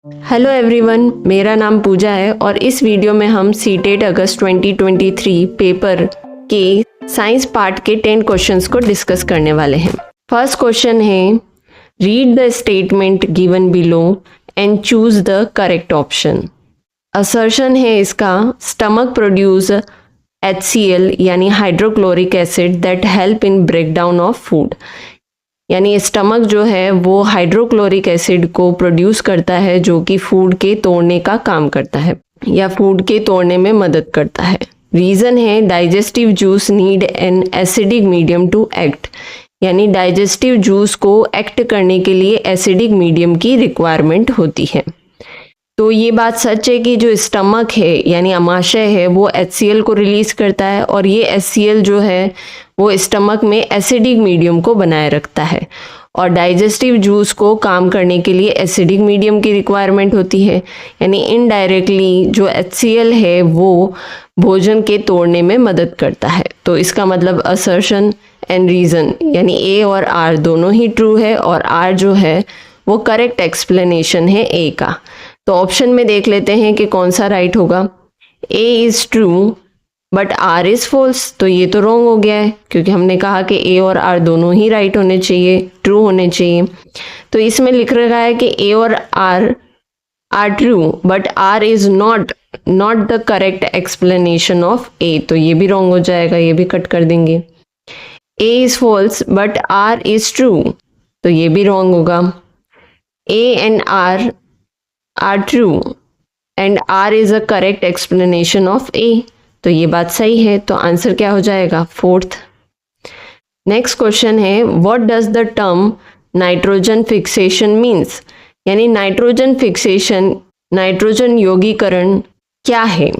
Hello everyone, मेरा नाम पूजा है और इस वीडियो में हम सीटेट अगस्त 2023 पेपर के साइंस पार्ट के 10 क्वेश्चंस को डिस्कस करने वाले हैं। फर्स्ट क्वेश्चन है, read the statement given below and choose the correct option. Assertion है इसका, स्टमक प्रोड्यूस HCl यानी hydrochloric acid that help in breakdown of food. यानी स्टमक जो है वो हाइड्रोक्लोरिक एसिड को प्रोड्यूस करता है जो कि फूड के तोड़ने का काम करता है या फूड के तोड़ने में मदद करता है। रीज़न है digestive juice need an acidic medium to act. यानी डाइजेस्टिव जूस को एक्ट करने के लिए एसिडिक मीडियम की रिक्वायरमेंट होती है। तो ये बात सच है कि जो स्टमक है यानी अमाशय है वो HCl को रिलीज करता है और ये HCl जो है वो स्टमक में एसिडिक मीडियम को बनाए रखता है और डाइजेस्टिव जूस को काम करने के लिए एसिडिक मीडियम की रिक्वायरमेंट होती है। यानी इनडायरेक्टली जो HCl है वो भोजन के तोड़ने में मदद करता है। तो इसका मतलब असर्शन एंड रीज़न यानी A और R दोनों ही ट्रू है और R जो है वो करेक्ट एक्सप्लेनेशन है A का। तो ऑप्शन में देख लेते हैं कि कौन सा राइट होगा। A is true but R is false. तो ये तो रॉन्ग हो गया है क्योंकि हमने कहा कि A और R दोनों ही राइट होने चाहिए, ट्रू होने चाहिए। तो इसमें लिख रखा है कि A और R are true but R is not the correct explanation of A। तो ये भी रॉन्ग हो जाएगा, ये भी कट कर देंगे। A is false but R is true. तो ये भी रॉन्ग होगा। A and R are true and R is a correct explanation of A। तो ये बात सही है। तो आंसर क्या हो जाएगा? फोर्थ। नेक्स्ट क्वेश्चन है, what does the term nitrogen fixation means. यानी नाइट्रोजन फिक्सेशन, नाइट्रोजन यौगीकरण क्या है।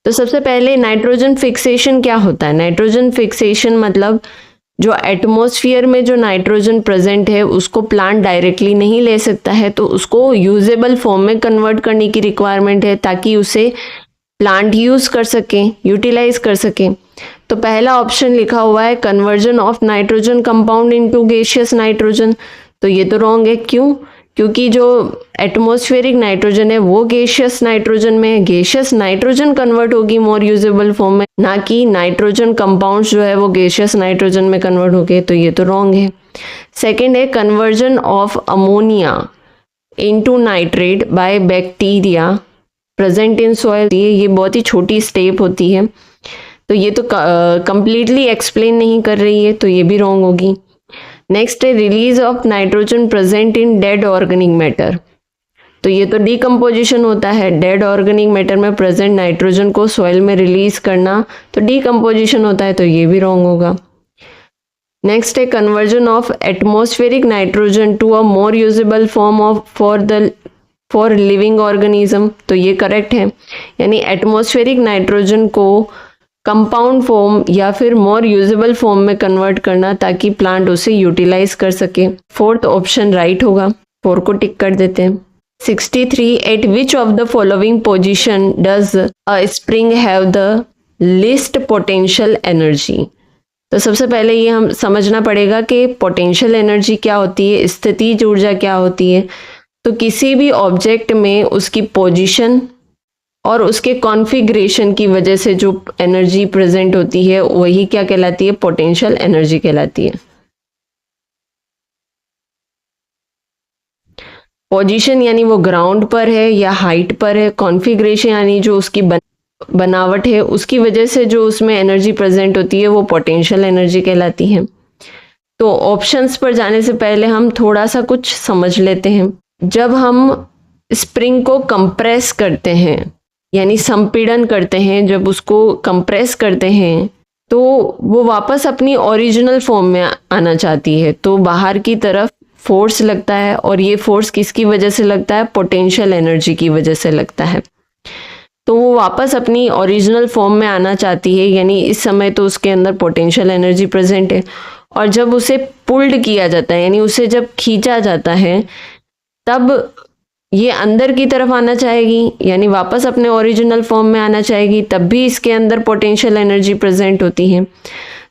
तो सबसे पहले नाइट्रोजन फिक्सेशन क्या होता है। नाइट्रोजन फिक्सेशन मतलब जो एटमॉस्फेयर में जो नाइट्रोजन प्रेजेंट है उसको प्लांट डायरेक्टली नहीं ले सकता है, तो उसको यूजेबल फॉर्म में कन्वर्ट करने की रिक्वायरमेंट है ताकि उसे प्लांट यूज़ कर सकें, यूटिलाइज कर सकें। तो पहला ऑप्शन लिखा हुआ है conversion of nitrogen compound into gaseous nitrogen. तो ये तो रॉन्ग है। क्यों? क्योंकि जो एटमॉस्फेरिक नाइट्रोजन है वो गैसियस नाइट्रोजन में है। गैसियस नाइट्रोजन कन्वर्ट होगी मोर यूजेबल फॉर्म में, ना कि नाइट्रोजन कंपाउंड्स जो है वो गैसियस नाइट्रोजन में कन्वर्ट हो गए। तो ये तो रॉन्ग है। सेकेंड है conversion of ammonia into nitrate by bacteria present in soil. ये बहुत ही छोटी स्टेप होती है, तो ये तो कंप्लीटली एक्सप्लेन नहीं कर रही है, तो ये भी रॉन्ग होगी। नेक्स्ट है release of nitrogen present in dead organic matter. तो ये तो डीकम्पोजिशन होता है। डेड ऑर्गेनिक मैटर में प्रेजेंट नाइट्रोजन को सॉइल में रिलीज करना तो डीकम्पोजिशन होता है, तो ये भी रॉन्ग होगा। नेक्स्ट है conversion of atmospheric nitrogen to a more usable form of for living organism. तो ये करेक्ट है। यानी एटमॉस्फेरिक नाइट्रोजन को कंपाउंड फॉर्म या फिर मोर यूजेबल फॉर्म में कन्वर्ट करना ताकि प्लांट उसे यूटिलाइज कर सके। फोर्थ ऑप्शन राइट होगा। 4 को टिक कर देते हैं। 63 eight which of the following position does a spring have the list potential energy. तो सबसे पहले ये हम समझना पड़ेगा कि पोटेंशियल एनर्जी क्या होती है, स्थितिज ऊर्जा क्या होती है। तो किसी भी ऑब्जेक्ट में उसकी पोजीशन और उसके कॉन्फ़िगरेशन की वजह से जो एनर्जी प्रेजेंट होती है वही क्या कहलाती है? पोटेंशियल एनर्जी कहलाती है। पोजीशन यानी वो ग्राउंड पर है या हाइट पर है। कॉन्फ़िगरेशन यानी जो उसकी बनावट है उसकी वजह से जो उसमें एनर्जी प्रेजेंट होती है वो पोटेंशियल एनर्जी कहलाती है। तो ऑप्शंस पर जाने से पहले हम थोड़ा सा कुछ समझ लेते हैं। जब हम स्प्रिंग को कंप्रेस करते हैं यानी संपीड़न करते हैं, जब उसको कंप्रेस करते हैं तो वो वापस अपनी ओरिजिनल फॉर्म में आना चाहती है। तो बाहर की तरफ फोर्स लगता है और ये फोर्स किसकी वजह से लगता है? पोटेंशियल एनर्जी की वजह से लगता है। तो वो वापस अपनी ओरिजिनल फॉर्म में आना चाहती है, यानी इस समय तो उसके अंदर पोटेंशियल एनर्जी प्रेजेंट है। और जब उसे पुल्ड किया जाता है यानी उसे जब खींचा जाता है तब ये अंदर की तरफ आना चाहेगी, यानी वापस अपने ओरिजिनल फॉर्म में आना चाहेगी, तब भी इसके अंदर पोटेंशियल एनर्जी प्रेजेंट होती है।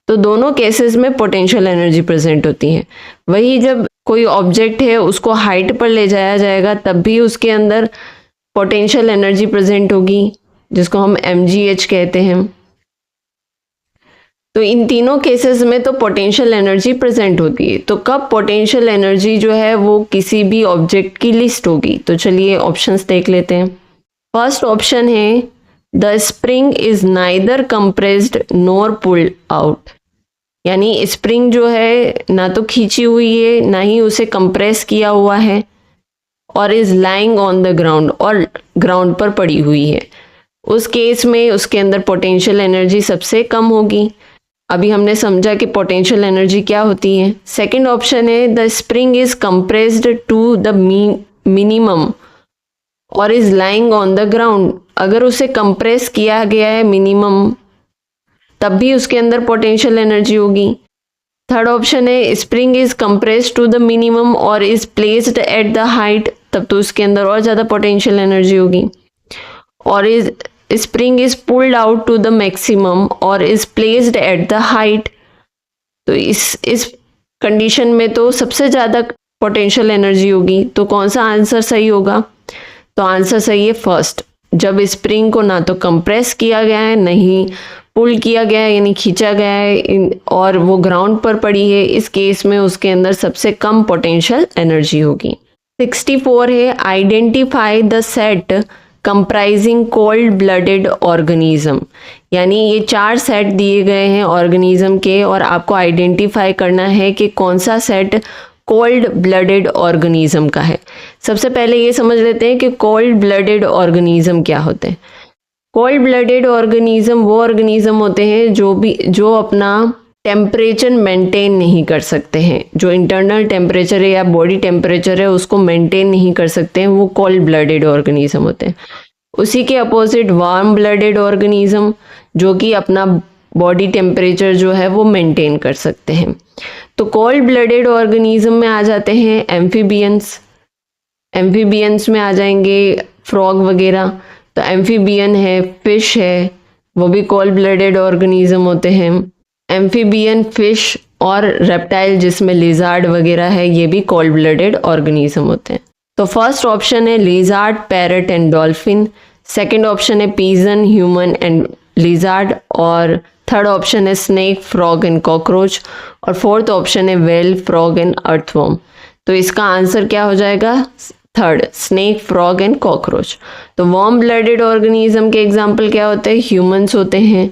तो दोनों केसेस में पोटेंशियल एनर्जी प्रेजेंट होती है। वही जब कोई ऑब्जेक्ट है उसको हाइट पर ले जाया जाएगा तब भी उसके अंदर पोटेंशियल एनर्जी प्रेजेंट होगी, जिसको हम mgh कहते हैं। तो इन तीनों केसेस में तो पोटेंशियल एनर्जी प्रेजेंट होती है। तो कब पोटेंशियल एनर्जी जो है वो किसी भी ऑब्जेक्ट की लिस्ट होगी, तो चलिए ऑप्शंस देख लेते हैं। फर्स्ट ऑप्शन है the spring is neither compressed nor pulled out, यानी स्प्रिंग जो है ना तो खींची हुई है ना ही उसे कंप्रेस किया हुआ है, और is lying on the ground, और ग्राउंड पर पड़ी हुई है। उस केस में उसके अंदर पोटेंशियल एनर्जी सबसे कम होगी। अभी हमने समझा कि पोटेंशियल एनर्जी क्या होती है। सेकंड ऑप्शन है the spring is compressed to the minimum और is lying on the ground, अगर उसे कंप्रेस किया गया है मिनिमम तब भी उसके अंदर पोटेंशियल एनर्जी होगी। थर्ड ऑप्शन है spring is compressed to the minimum और is placed at the height, तब तो उसके अंदर और ज़्यादा पोटेंशियल एनर्जी होगी। और is spring is pulled out to the maximum और is placed at the height, तो इस कंडीशन में तो सबसे ज़्यादा पोटेंशियल एनर्जी होगी। तो कौन सा आंसर सही होगा? तो आंसर सही है फर्स्ट, जब स्प्रिंग को ना तो कंप्रेस किया गया है नहीं पुल किया गया है यानी खींचा गया है और वो ग्राउंड पर पड़ी है, इस केस में उसके अंदर सबसे कम पोटेंशियल एनर्जी होगी। 64 है identify the set comprising cold blooded organism, यानी ये 4 सेट दिए गए हैं ऑर्गेनिज्म के और आपको आइडेंटिफाई करना है कि कौन सा सेट कोल्ड ब्लडेड ऑर्गेनिज्म का है। सबसे पहले ये समझ लेते हैं कि कोल्ड ब्लडेड ऑर्गेनिज्म क्या होते हैं। कोल्ड ब्लडेड ऑर्गेनिज्म वो ऑर्गेनिज्म होते हैं जो अपना टेम्परेचर मेंटेन नहीं कर सकते हैं, जो इंटरनल टेम्परेचर है या बॉडी टेम्परेचर है उसको मेंटेन नहीं कर सकते हैं, वो कोल्ड ब्लडेड ऑर्गेनिज्म होते हैं। उसी के अपोजिट वार्म ब्लडेड ऑर्गेनिज्म जो कि अपना बॉडी टेम्परेचर जो है वो मेंटेन कर सकते हैं। तो कोल्ड ब्लडेड ऑर्गेनिज्म में आ जाते हैं एम्फीबियंस, एम्फीबियंस में आ जाएंगे फ्रॉग वगैरह। तो एम्फीबियन है, फिश है, वो भी कोल्ड ब्लडेड ऑर्गेनिज्म होते हैं। एम्फीबियन, फिश और रेप्टाइल जिसमें लिजार्ड वगैरह है, ये भी कोल्ड ब्लडेड ऑर्गेनिज्म होते हैं। तो फर्स्ट ऑप्शन है lizard, parrot and dolphin. Second option है पीजन, ह्यूमन एंड लिजार्ड। और थर्ड ऑप्शन है स्नेक, फ्रॉग एंड कॉकरोच। और फोर्थ ऑप्शन है वेल, फ्रॉग एंड अर्थवर्म। तो इसका आंसर क्या हो जाएगा? Third, snake, frog and cockroach. तो वार्म ब्लडेड ऑर्गेनिज्म के एग्जाम्पल क्या होते हैं? ह्यूमंस होते हैं,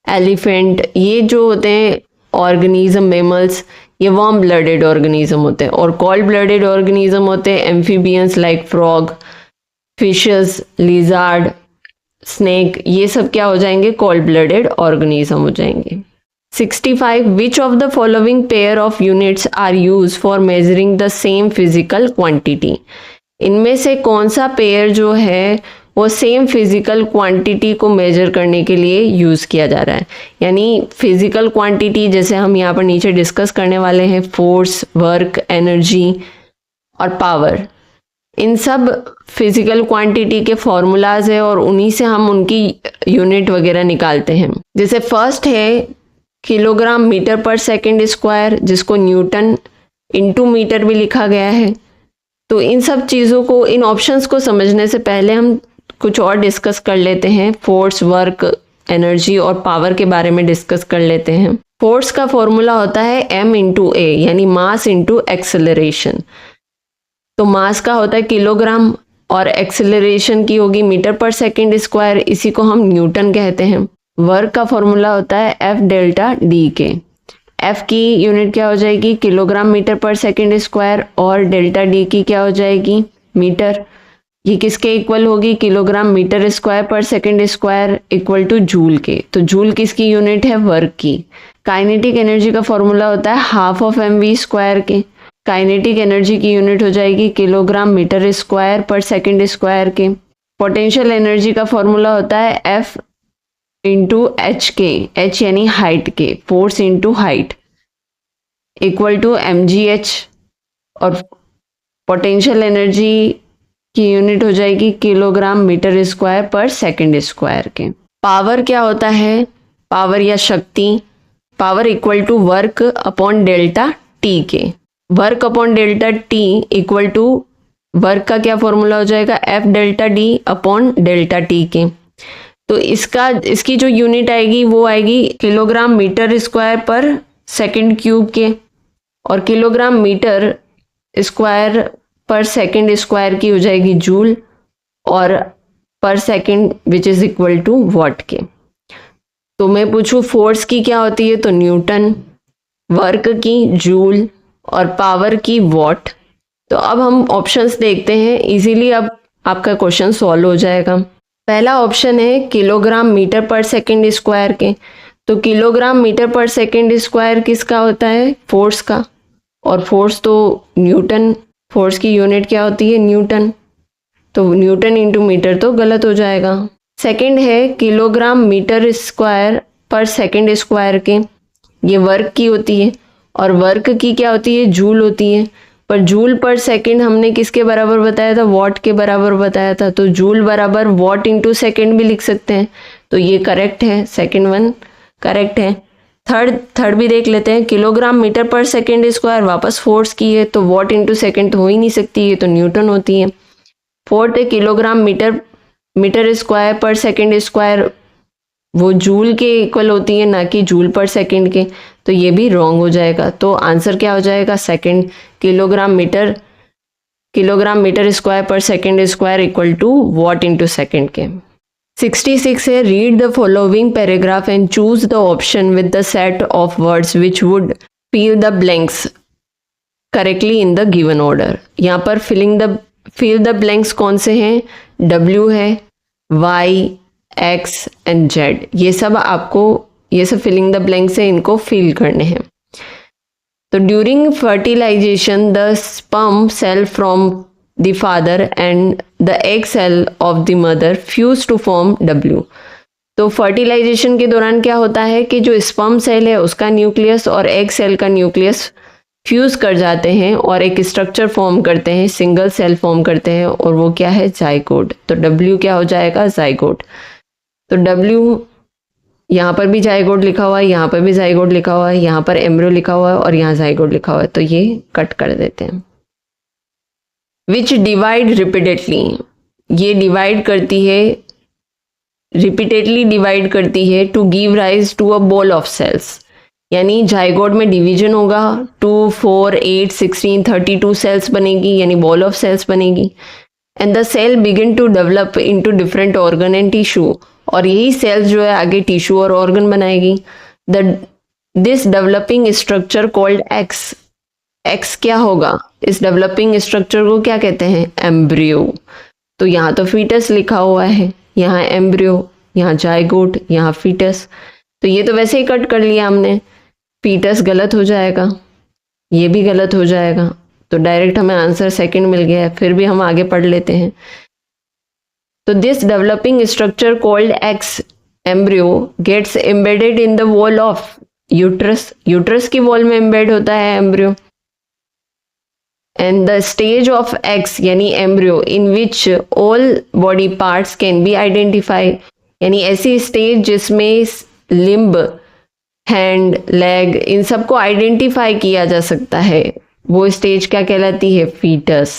एलिफेंट, ये जो होते हैं ऑर्गेनिज्म मेमल्स, ये वार्म ब्लडेड ऑर्गेनिज्म होते हैं। और कोल्ड ब्लडेड ऑर्गेनिज्म होते हैं amphibians like frog, fishes, lizard, snake, ये सब क्या हो जाएंगे? कोल्ड ब्लडेड ऑर्गेनिज्म हो जाएंगे। 65 which of the following pair of units are use for measuring the same physical quantity, इनमें से कौन सा पेयर जो है वो सेम फिजिकल क्वांटिटी को मेजर करने के लिए यूज़ किया जा रहा है। यानी फिजिकल क्वांटिटी जैसे हम यहाँ पर नीचे डिस्कस करने वाले हैं, फोर्स, वर्क, एनर्जी और पावर, इन सब फिजिकल क्वांटिटी के फॉर्मूलाज है और उन्हीं से हम उनकी यूनिट वगैरह निकालते हैं। जैसे फर्स्ट है किलोग्राम मीटर पर सेकेंड स्क्वायर, जिसको न्यूटन इंटू मीटर भी लिखा गया है। तो इन सब चीज़ों को, इन ऑप्शंस को समझने से पहले हम कुछ और डिस्कस कर लेते हैं। फोर्स, वर्क, एनर्जी और पावर के बारे में डिस्कस कर लेते हैं। फोर्स का फॉर्मूला होता है m इंटू ए, यानी मास इंटू एक्सेलरेशन। तो मास का होता है किलोग्राम और एक्सेलरेशन की होगी मीटर पर सेकेंड स्क्वायर, इसी को हम न्यूटन कहते हैं। वर्क का फॉर्मूला होता है F डेल्टा डी के। F की यूनिट क्या हो जाएगी? किलोग्राम मीटर पर सेकेंड स्क्वायर, और डेल्टा डी की क्या हो जाएगी? मीटर। ये किसके इक्वल होगी? Kilogram metre square per second square equal two joule के। तो जूल किसकी यूनिट है? वर्क की। काइनेटिक एनर्जी का फॉर्मूला होता है हाफ ऑफ mv स्क्वायर के। काइनेटिक एनर्जी की यूनिट हो जाएगी kilogram metre square per second square के। पोटेंशियल एनर्जी का फॉर्मूला होता है F इंटू एच के, एच यानी हाइट के, force into height equal to mgh। और पोटेंशियल एनर्जी की यूनिट हो जाएगी kilogram metre square per second square के। पावर क्या होता है? पावर या शक्ति power equal to work upon delta T के। Work upon delta T equal to work का क्या फॉर्मूला हो जाएगा, F delta D upon delta T के। तो इसकी जो यूनिट आएगी वो आएगी kilogram metre square per second cube के, और kilogram metre square per second square की हो जाएगी जूल, और per second which is equal to watt के। तो मैं पूछूं फोर्स की क्या होती है, तो न्यूटन, वर्क की जूल, और पावर की वॉट। तो अब हम ऑप्शंस देखते हैं, इजीली अब आपका क्वेश्चन सॉल्व हो जाएगा। पहला ऑप्शन है किलोग्राम मीटर पर सेकंड स्क्वायर के। तो किलोग्राम मीटर पर सेकंड स्क्वायर किसका होता है, फोर्स का, और फोर्स तो न्यूटन, फोर्स की यूनिट क्या होती है, न्यूटन। तो न्यूटन इंटू मीटर तो गलत हो जाएगा। सेकंड है kilogram metre square per second square के, ये वर्क की होती है, और वर्क की क्या होती है, जूल होती है। पर जूल पर सेकंड हमने किसके बराबर बताया था, वॉट के बराबर बताया था। तो जूल बराबर वॉट इंटू सेकेंड भी लिख सकते हैं, तो ये करेक्ट है, सेकेंड वन करेक्ट है। थर्ड भी देख लेते हैं, किलोग्राम मीटर पर सेकंड स्क्वायर वापस फोर्स की है, तो वॉट इंटू सेकेंड तो हो ही नहीं सकती है, तो न्यूटन होती है। फोर्थ है kilogram metre square per second square, वो जूल के इक्वल होती है, ना कि जूल पर सेकंड के, तो ये भी रॉन्ग हो जाएगा। तो आंसर क्या हो जाएगा, second, kilogram metre square per second square equal to watt into second के। 66 है, read the following paragraph and choose the option with the set of words which would fill the blanks correctly in the given order. यहाँ पर fill the blanks कौन से हैं, W है, Y, X and Z, ये सब filling the blanks है, इनको फिल करने हैं। तो during fertilisation the sperm cell from the father and the egg cell of the mother fuse to form W। तो फर्टिलाइजेशन के दौरान क्या होता है कि जो स्पर्म सेल है उसका न्यूक्लियस और एग सेल का न्यूक्लियस फ्यूज कर जाते हैं और एक स्ट्रक्चर फॉर्म करते हैं, सिंगल सेल फॉर्म करते हैं, और वो क्या है, जाइगोट। तो W क्या हो जाएगा, जाइगोट। तो W यहाँ पर भी जाइगोट लिखा हुआ है, यहाँ पर भी जाइगोट लिखा हुआ है, यहाँ पर एम्ब्रियो लिखा हुआ है, और यहाँ जाइगोट लिखा हुआ है, तो ये कट कर देते हैं। विच डिवाइड रिपीटेडली, ये डिवाइड करती है, रिपीटेडली डिवाइड करती है to give rise to a ball of cells. यानी जाइगोट में डिवीजन होगा, 2, 4, 8, 16, 32 सेल्स बनेगी, यानी बॉल ऑफ सेल्स बनेगी। And the cell begin to develop into different organ and tissue, और यही सेल्स जो है आगे टिश्यू और ऑर्गन बनाएगी। This developing structure called x, x क्या होगा, इस डेवलपिंग स्ट्रक्चर को क्या कहते हैं, एम्ब्रियो। तो यहाँ तो फीटस लिखा हुआ है, यहाँ एम्ब्रियो, यहाँ जाइगोट, यहाँ फीटस। तो ये तो वैसे ही कट कर लिया हमने, फीटस गलत हो जाएगा, ये भी गलत हो जाएगा, तो डायरेक्ट हमें आंसर सेकंड मिल गया है। फिर भी हम आगे पढ़ लेते हैं। तो this developing structure called X embryo gets embedded in the wall of uterus, uterus की वॉल में एम्बेड होता है embryo. And the stage of X यानी embryo in which all body parts can be identify, यानी ऐसी stage जिसमें limb, hand, leg, इन सबको identify किया जा सकता है, वो स्टेज क्या कहलाती है, फीटस।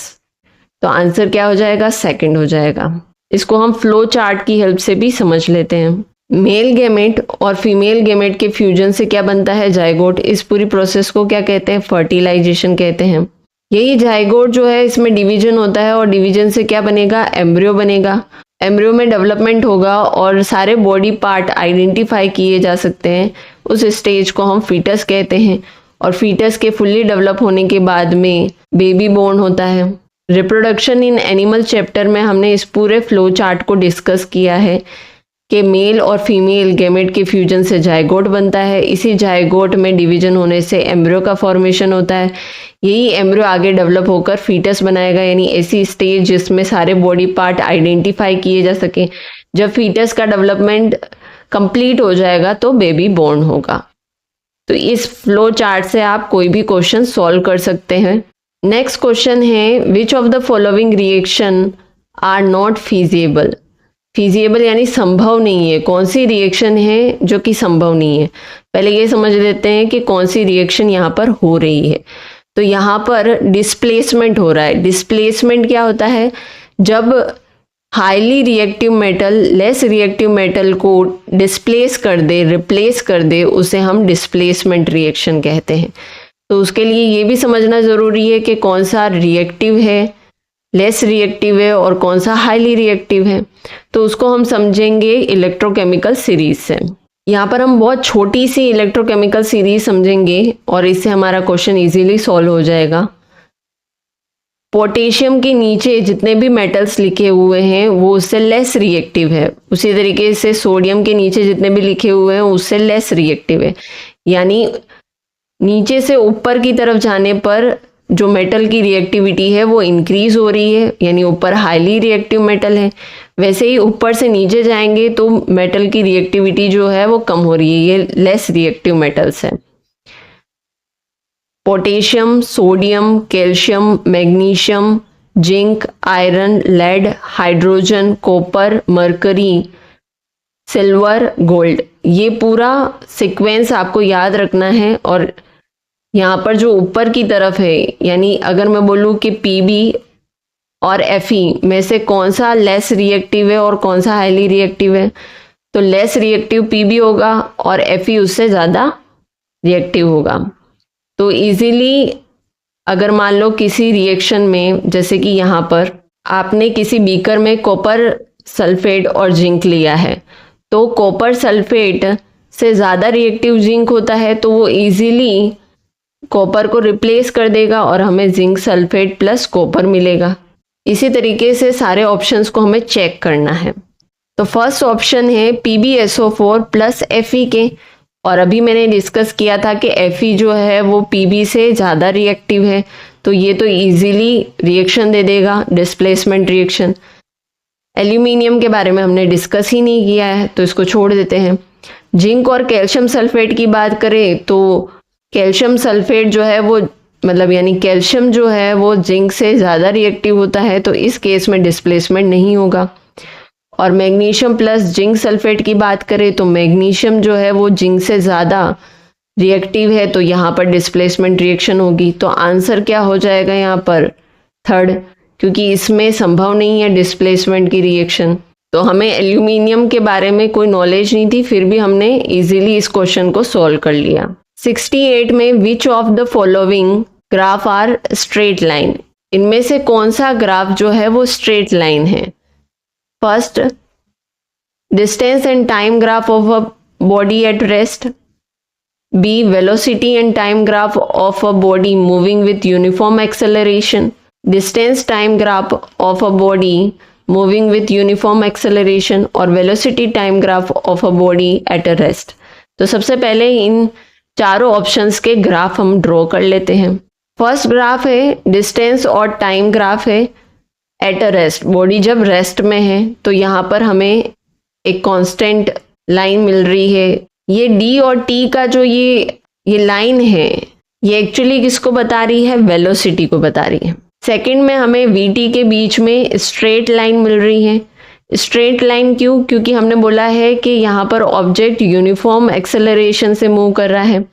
तो आंसर क्या हो जाएगा, सेकंड हो जाएगा। इसको हम फ्लो चार्ट की हेल्प से भी समझ लेते हैं। मेल गेमेट और फीमेल गेमेट के फ्यूजन से क्या बनता है, जाइगोट। इस पूरी प्रोसेस को क्या कहते हैं, फर्टिलाइजेशन कहते हैं। यही जाइगोट जो है इसमें डिवीजन होता है, और डिवीजन से क्या बनेगा, एम्ब्रियो बनेगा। एम्ब्रियो में डेवलपमेंट होगा और सारे बॉडी पार्ट आइडेंटिफाई किए जा सकते हैं, उस स्टेज को हम फीटस कहते हैं। और फीटस के फुल्ली डेवलप होने के बाद में बेबी बोर्न होता है। रिप्रोडक्शन इन एनिमल चैप्टर में हमने इस पूरे फ्लो चार्ट को डिस्कस किया है कि मेल और फीमेल गेमेट के फ्यूजन से जाइगोट बनता है। इसी जाइगोट में डिवीजन होने से एम्ब्रियो का फॉर्मेशन होता है। यही एम्ब्रियो आगे डेवलप होकर फीटस बनाएगा, यानी ऐसी स्टेज जिसमें सारे बॉडी पार्ट आइडेंटिफाई किए जा सके। जब फीटस का डेवलपमेंट कंप्लीट हो जाएगा तो बेबी बोर्न होगा। तो इस फ्लो चार्ट से आप कोई भी क्वेश्चन सॉल्व कर सकते हैं। नेक्स्ट क्वेश्चन है, which of the following reaction are not feasible. Feasible यानी संभव नहीं है, कौन सी रिएक्शन है जो कि संभव नहीं है। पहले ये समझ लेते हैं कि कौन सी रिएक्शन यहाँ पर हो रही है। तो यहाँ पर डिस्प्लेसमेंट हो रहा है। डिस्प्लेसमेंट क्या होता है? जब highly reactive metal less reactive metal को डिस्प्लेस कर दे, रिप्लेस कर दे, उसे हम डिस्प्लेसमेंट रिएक्शन कहते हैं। तो उसके लिए ये भी समझना ज़रूरी है कि कौन सा रिएक्टिव है, लेस रिएक्टिव है और कौन सा हाईली रिएक्टिव है। तो उसको हम समझेंगे इलेक्ट्रोकेमिकल सीरीज से। यहाँ पर हम बहुत छोटी सी इलेक्ट्रोकेमिकल सीरीज समझेंगे और इससे हमारा क्वेश्चन इजीली सॉल्व हो जाएगा। पोटेशियम के नीचे जितने भी मेटल्स लिखे हुए हैं वो उससे लेस रिएक्टिव है। उसी तरीके से सोडियम के नीचे जितने भी लिखे हुए हैं उससे लेस रिएक्टिव है। यानी नीचे से ऊपर की तरफ जाने पर जो मेटल की रिएक्टिविटी है वो इंक्रीज हो रही है, यानी ऊपर हाईली रिएक्टिव मेटल है। वैसे ही ऊपर से नीचे जाएंगे तो मेटल की रिएक्टिविटी जो है वो कम हो रही है, ये लेस रिएक्टिव मेटल्स है। Potassium, sodium, calcium, magnesium, zinc, iron, lead, hydrogen, copper, mercury, silver, gold, ये पूरा सीक्वेंस आपको याद रखना है। और यहाँ पर जो ऊपर की तरफ है, यानी अगर मैं बोलूँ कि पीबी और एफई में से कौन सा लेस रिएक्टिव है और कौन सा हाईली रिएक्टिव है, तो लेस रिएक्टिव पीबी होगा और एफई उससे ज़्यादा रिएक्टिव होगा। तो इजीली अगर मान लो किसी रिएक्शन में, जैसे कि यहाँ पर आपने किसी बीकर में कॉपर सल्फेट और जिंक लिया है, तो कॉपर सल्फेट से ज़्यादा रिएक्टिव जिंक होता है, तो वो इजीली कॉपर को रिप्लेस कर देगा और हमें जिंक सल्फेट प्लस कॉपर मिलेगा। इसी तरीके से सारे ऑप्शंस को हमें चेक करना है। तो फर्स्ट ऑप्शन है PbSO4 प्लस Fe के, और अभी मैंने डिस्कस किया था कि Fe जो है वो Pb से ज़्यादा रिएक्टिव है, तो ये तो इजीली रिएक्शन दे देगा, डिस्प्लेसमेंट रिएक्शन। एल्यूमिनियम के बारे में हमने डिस्कस ही नहीं किया है तो इसको छोड़ देते हैं। जिंक और कैल्शियम सल्फेट की बात करें तो कैल्शियम सल्फेट जो है वो यानी कैल्शियम जो है वो जिंक से ज़्यादा रिएक्टिव होता है, तो इस केस में डिस्प्लेसमेंट नहीं होगा। और मैग्नीशियम प्लस जिंक सल्फेट की बात करें तो मैग्नीशियम जो है वो जिंक से ज़्यादा रिएक्टिव है, तो यहाँ पर डिस्प्लेसमेंट रिएक्शन होगी। तो आंसर क्या हो जाएगा यहाँ पर? थर्ड, क्योंकि इसमें संभव नहीं है डिस्प्लेसमेंट की रिएक्शन। तो हमें एल्यूमिनियम के बारे में कोई नॉलेज नहीं थी, फिर भी हमने इजीली इस क्वेश्चन को सॉल्व कर लिया। 68 में which of the following graph are straight line, इनमें से कौन सा ग्राफ जो है वो स्ट्रेट लाइन है? First, distance and time graph of a body at rest. B, velocity and time graph of a body moving with uniform acceleration. Distance time graph of a body moving with uniform acceleration और velocity time graph of a body at a rest. तो सबसे पहले इन चारों options के graph हम draw कर लेते हैं। फर्स्ट ग्राफ है डिस्टेंस और टाइम ग्राफ है एट अ रेस्ट। बॉडी जब रेस्ट में है तो यहाँ पर हमें एक कांस्टेंट लाइन मिल रही है। ये डी और टी का जो ये लाइन है, ये एक्चुअली किसको बता रही है? वेलोसिटी को बता रही है। सेकंड में हमें वी टी के बीच में स्ट्रेट लाइन मिल रही है। स्ट्रेट लाइन क्यों? क्योंकि हमने बोला है कि यहाँ पर ऑब्जेक्ट यूनिफॉर्म एक्सेलरेशन से मूव कर रहा है।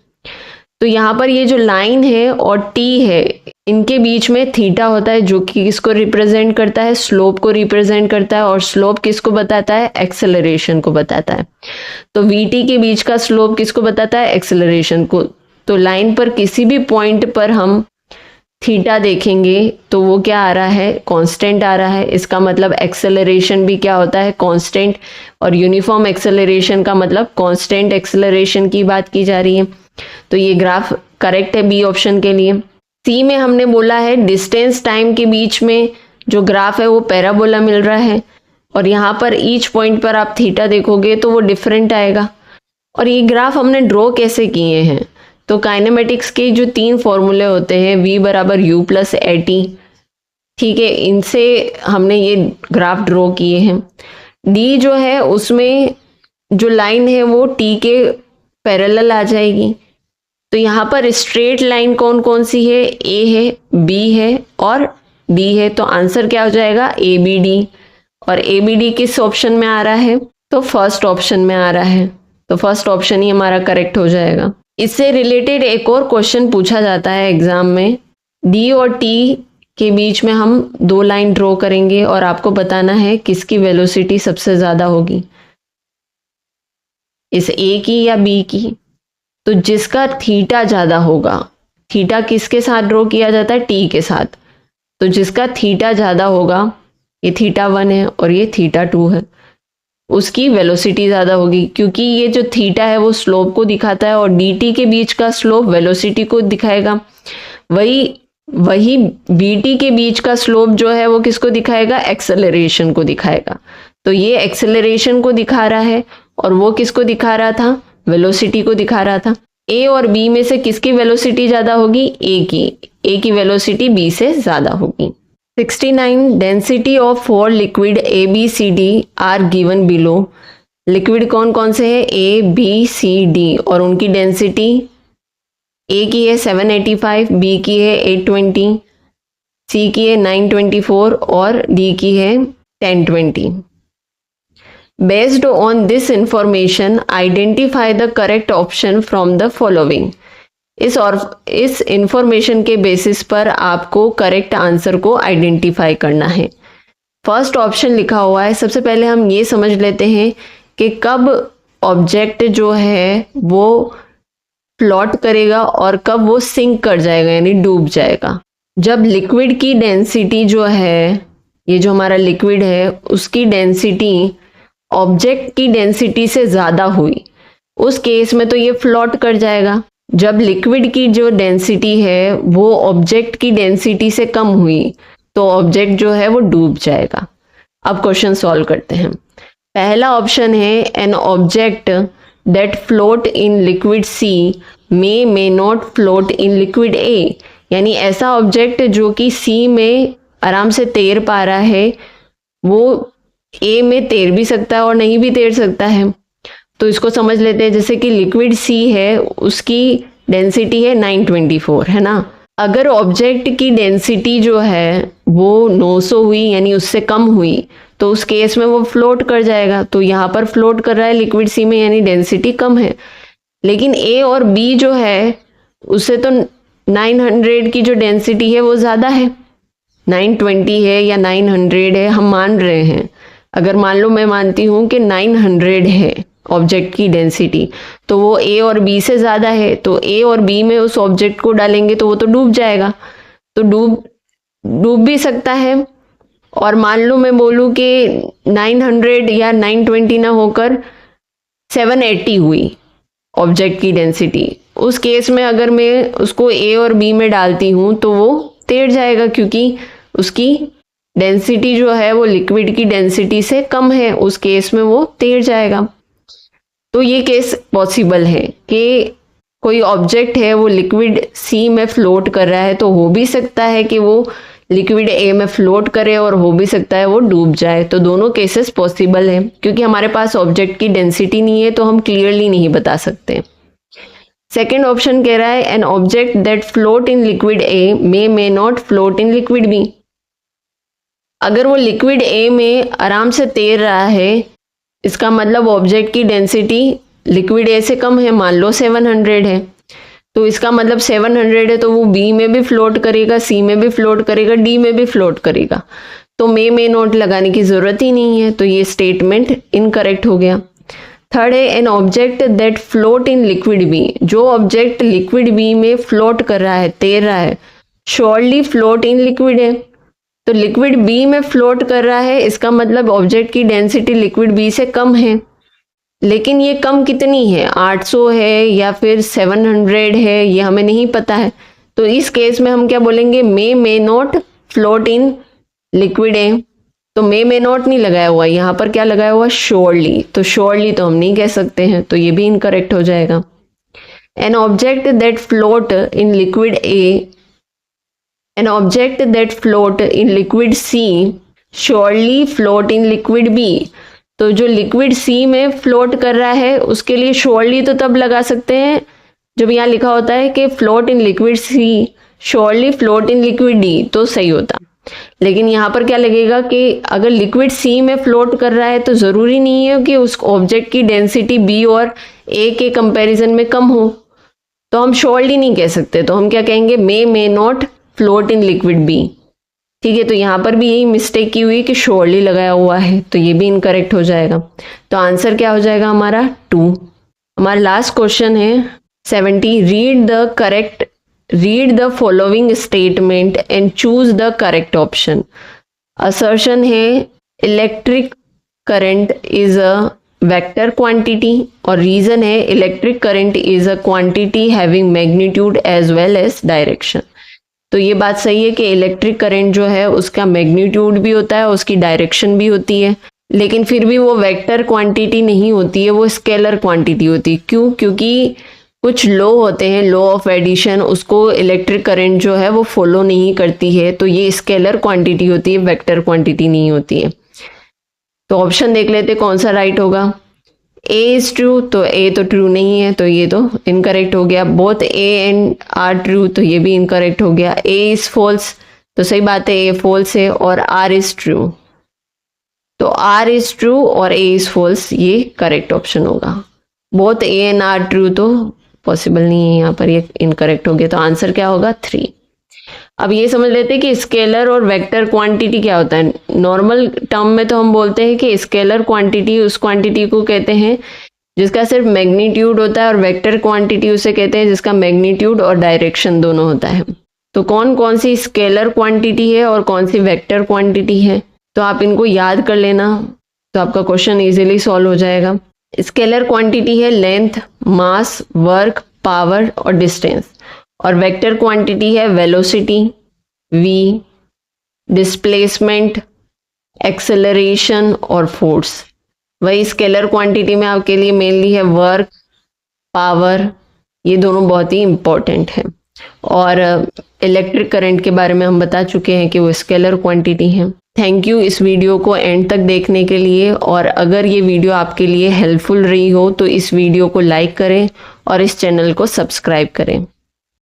तो यहाँ पर ये जो लाइन है और टी है, इनके बीच में थीटा होता है जो कि किसको रिप्रेजेंट करता है? स्लोप को रिप्रेजेंट करता है। और स्लोप किसको बताता है? एक्सेलरेशन को बताता है। तो वी टी के बीच का स्लोप किसको बताता है? एक्सेलरेशन को। तो लाइन पर किसी भी पॉइंट पर हम थीटा देखेंगे तो वो क्या आ रहा है? कांस्टेंट आ रहा है। इसका मतलब एक्सेलरेशन भी क्या होता है? कांस्टेंट। और यूनिफॉर्म एक्सेलरेशन का मतलब कांस्टेंट एक्सेलरेशन की बात की जा रही है। तो ये ग्राफ करेक्ट है बी ऑप्शन के लिए। सी में हमने बोला है डिस्टेंस टाइम के बीच में जो ग्राफ है वो पैराबोला मिल रहा है, और यहाँ पर ईच पॉइंट पर आप थीटा देखोगे तो वो डिफरेंट आएगा। और ये ग्राफ हमने ड्रॉ कैसे किए हैं? तो काइनेमेटिक्स के जो 3 फॉर्मूले होते हैं, V बराबर U प्लस AT, ठीक है, इनसे हमने ये ग्राफ ड्रॉ किए हैं। D जो है उसमें जो लाइन है वो T के पैरेलल आ जाएगी। तो यहाँ पर स्ट्रेट लाइन कौन कौन सी है? A है, B है और D है। तो आंसर क्या हो जाएगा? ABD। और ABD किस ऑप्शन में आ रहा है? तो फर्स्ट ऑप्शन में आ रहा है, तो फर्स्ट ऑप्शन ही हमारा करेक्ट हो जाएगा। इससे रिलेटेड एक और क्वेश्चन पूछा जाता है एग्जाम में। D और T के बीच में हम 2 लाइन ड्रॉ करेंगे और आपको बताना है किसकी वेलोसिटी सबसे ज्यादा होगी, इस A की या B की। तो जिसका थीटा ज्यादा होगा, थीटा किसके साथ ड्रॉ किया जाता है? T के साथ। तो जिसका थीटा ज्यादा होगा, ये थीटा 1 है और ये थीटा 2 है, उसकी वेलोसिटी ज्यादा होगी, क्योंकि ये जो थीटा है वो स्लोप को दिखाता है और dt के बीच का स्लोप वेलोसिटी को दिखाएगा। वही bt के बीच का स्लोप जो है वो किसको दिखाएगा? एक्सेलरेशन को दिखाएगा। तो ये एक्सेलरेशन को दिखा रहा है और वो किसको दिखा रहा था? वेलोसिटी को दिखा रहा था। A और B में से किसकी वेलोसिटी ज्यादा होगी? A की वेलोसिटी B से ज्यादा होगी। 69 density of 4 liquid ABCD are given below. Liquid कौन कौन से है? ABCD और उनकी डेंसिटी A की है 785, B की है 820, C की है 924 और D की है 1020। Based on this information, identify the correct option from the following. इस इंफॉर्मेशन के बेसिस पर आपको करेक्ट आंसर को आइडेंटिफाई करना है। फर्स्ट ऑप्शन लिखा हुआ है। सबसे पहले हम ये समझ लेते हैं कि कब ऑब्जेक्ट जो है वो फ्लोट करेगा और कब वो सिंक कर जाएगा, यानी डूब जाएगा। जब लिक्विड की डेंसिटी जो है, ये जो हमारा लिक्विड है उसकी डेंसिटी ऑब्जेक्ट की डेंसिटी से ज़्यादा हुई, उस केस में तो ये फ्लोट कर जाएगा। जब लिक्विड की जो डेंसिटी है वो ऑब्जेक्ट की डेंसिटी से कम हुई तो ऑब्जेक्ट जो है वो डूब जाएगा। अब क्वेश्चन सॉल्व करते हैं। पहला ऑप्शन है an object that float in liquid C may not float in liquid A, यानी ऐसा ऑब्जेक्ट जो कि C में आराम से तैर पा रहा है वो A में तैर भी सकता है और नहीं भी तैर सकता है। तो इसको समझ लेते हैं। जैसे कि लिक्विड C है, उसकी डेंसिटी है 924, है ना। अगर ऑब्जेक्ट की डेंसिटी जो है वो 900 हुई, यानी उससे कम हुई, तो उस केस में वो फ्लोट कर जाएगा। तो यहाँ पर फ्लोट कर रहा है लिक्विड C में, यानी डेंसिटी कम है। लेकिन A और B जो है उससे तो 900 की जो डेंसिटी है वो ज़्यादा है, 920 है या 900 है, हम मान रहे हैं। अगर मान लो मैं मानती हूँ कि 900 है ऑब्जेक्ट की डेंसिटी, तो वो A और B से ज़्यादा है, तो A और B में उस ऑब्जेक्ट को डालेंगे तो वो तो डूब जाएगा। तो डूब भी सकता है। और मान लो मैं बोलूँ कि 900 या 920 ना होकर 780 हुई ऑब्जेक्ट की डेंसिटी, उस केस में अगर मैं उसको A और B में डालती हूँ तो वो तैर जाएगा, क्योंकि उसकी डेंसिटी जो है वो लिक्विड की डेंसिटी से कम है, उस केस में वो तैर जाएगा। तो ये केस पॉसिबल है कि कोई ऑब्जेक्ट है वो लिक्विड C में फ्लोट कर रहा है, तो हो भी सकता है कि वो लिक्विड A में फ्लोट करे और हो भी सकता है वो डूब जाए। तो दोनों केसेस पॉसिबल है। क्योंकि हमारे पास ऑब्जेक्ट की डेंसिटी नहीं है तो हम क्लियरली नहीं बता सकते। सेकेंड ऑप्शन कह रहा है an object that float in liquid A may not float in liquid B। अगर वो लिक्विड A में आराम से तैर रहा है, इसका मतलब ऑब्जेक्ट की डेंसिटी लिक्विड A से कम है, मान लो 700 है, तो इसका मतलब 700 है तो वो B में भी फ्लोट करेगा, C में भी फ्लोट करेगा, D में भी फ्लोट करेगा। तो मे नॉट लगाने की ज़रूरत ही नहीं है, तो ये स्टेटमेंट इनकरेक्ट हो गया। थर्ड है an object that float in liquid B। जो ऑब्जेक्ट लिक्विड B में फ्लोट कर रहा है, तैर रहा है, श्योरली फ्लोट इन लिक्विड है। तो लिक्विड B में फ्लोट कर रहा है, इसका मतलब ऑब्जेक्ट की डेंसिटी लिक्विड B से कम है। लेकिन ये कम कितनी है, 800 है या फिर 700 है, ये हमें नहीं पता है। तो इस केस में हम क्या बोलेंगे, मे not float in liquid A। तो मे नॉट नहीं लगाया हुआ, यहाँ पर क्या लगाया हुआ, श्योरली। तो श्योरली तो हम नहीं कह सकते हैं, तो ये भी इनकरेक्ट हो जाएगा। An object that float in liquid A, an object that float in liquid C surely float in liquid B। तो जो लिक्विड C में फ्लोट कर रहा है उसके लिए श्योरली तो तब लगा सकते हैं जब यहाँ लिखा होता है कि float in liquid C surely float in liquid D, तो सही होता। लेकिन यहाँ पर क्या लगेगा कि अगर लिक्विड सी में फ्लोट कर रहा है तो ज़रूरी नहीं है कि उस ऑब्जेक्ट की डेंसिटी बी और ए के कंपैरिजन में कम हो, तो हम श्योरली नहीं कह सकते, तो हम क्या कहेंगे, may not float in liquid B. ठीक है, तो यहाँ पर भी यही मिस्टेक की हुई कि श्योरली लगाया हुआ है, तो ये भी इनकरेक्ट हो जाएगा। तो आंसर क्या हो जाएगा हमारा 2। हमारा लास्ट क्वेश्चन है 70, read the following statement and choose the correct option. Assertion है electric current is a vector quantity, और रीजन है electric current is a quantity having magnitude as well as direction. तो ये बात सही है कि इलेक्ट्रिक करंट जो है उसका मैग्नीट्यूड भी होता है, उसकी डायरेक्शन भी होती है, लेकिन फिर भी वो वेक्टर क्वांटिटी नहीं होती है, वो स्केलर क्वांटिटी होती है। क्यों? क्योंकि कुछ लॉ होते हैं, लॉ ऑफ एडिशन, उसको इलेक्ट्रिक करंट जो है वो फॉलो नहीं करती है, तो ये स्केलर क्वांटिटी होती है, वेक्टर क्वांटिटी नहीं होती है। तो ऑप्शन देख लेते कौन सा राइट होगा। ए इज ट्रू, तो ए तो ट्रू नहीं है, तो ये तो इनकरेक्ट हो गया। Both A and R true, तो ये भी इनकरेक्ट हो गया। ए इज फॉल्स, तो सही बात है, ए फॉल्स है। और आर इज ट्रू, तो आर इज ट्रू और ए इज फॉल्स, ये करेक्ट ऑप्शन होगा। Both A and R true तो पॉसिबल नहीं है, यहाँ पर ये इनकरेक्ट हो गया। तो आंसर क्या होगा 3। अब ये समझ लेते हैं कि स्केलर और वेक्टर क्वांटिटी क्या होता है। नॉर्मल टर्म में तो हम बोलते हैं कि स्केलर क्वांटिटी उस क्वांटिटी को कहते हैं जिसका सिर्फ मैग्नीट्यूड होता है, और वेक्टर क्वांटिटी उसे कहते हैं जिसका मैग्नीट्यूड और डायरेक्शन दोनों होता है। तो कौन कौन सी स्केलर क्वांटिटी है और कौन सी वेक्टर क्वांटिटी है, तो आप इनको याद कर लेना, तो आपका क्वेश्चन इजीली सॉल्व हो जाएगा। स्केलर क्वांटिटी है लेंथ, मास, वर्क, पावर और डिस्टेंस, और वेक्टर क्वांटिटी है वेलोसिटी, v, डिस्प्लेसमेंट, एक्सेलरेशन और फोर्स। वही स्केलर क्वांटिटी में आपके लिए मेनली है वर्क, पावर, ये दोनों बहुत ही इंपॉर्टेंट है। और इलेक्ट्रिक करंट के बारे में हम बता चुके हैं कि वो स्केलर क्वांटिटी है। थैंक यू इस वीडियो को एंड तक देखने के लिए, और अगर ये वीडियो आपके लिए हेल्पफुल रही हो तो इस वीडियो को लाइक करें और इस चैनल को सब्सक्राइब करें।